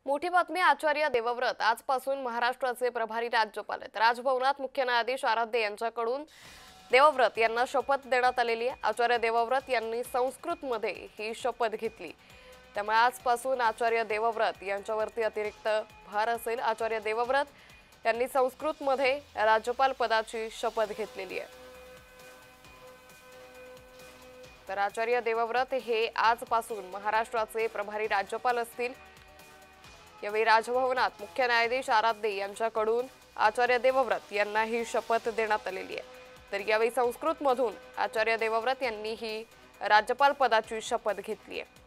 मोठी बातमी आचार्य देवव्रत आजपासून महाराष्ट्राचे प्रभारी राज्यपाल आहेत। राजभवनात मुख्य न्यायाधीश आराध्य यांच्याकडून देवव्रत यांना शपथ देण्यात आलेली आहे। आचार्य देवव्रत यांनी संस्कृतमध्ये ही शपथ घेतली, त्यामुळे आजपासून आचार्य देवव्रत यांच्यावरती अतिरिक्त भार असेल। आचार्य देवव्रत यांनी संस्कृतमध्ये राज्यपाल पदाची शपथ घेतलेली आहे। तर आचार्य देवव्रत हे आजपासून महाराष्ट्राचे प्रभारी राज्यपाल असतील। यावेळी राजभवनात मुख्य न्यायाधीश आराध्य यांच्याकडून आचार्य देवव्रत यांना ही शपथ देण्यात आलेली आहे। तर यावेळी संस्कृतमधून आचार्य देवव्रत यांनी ही राज्यपाल पदाची शपथ घेतली आहे।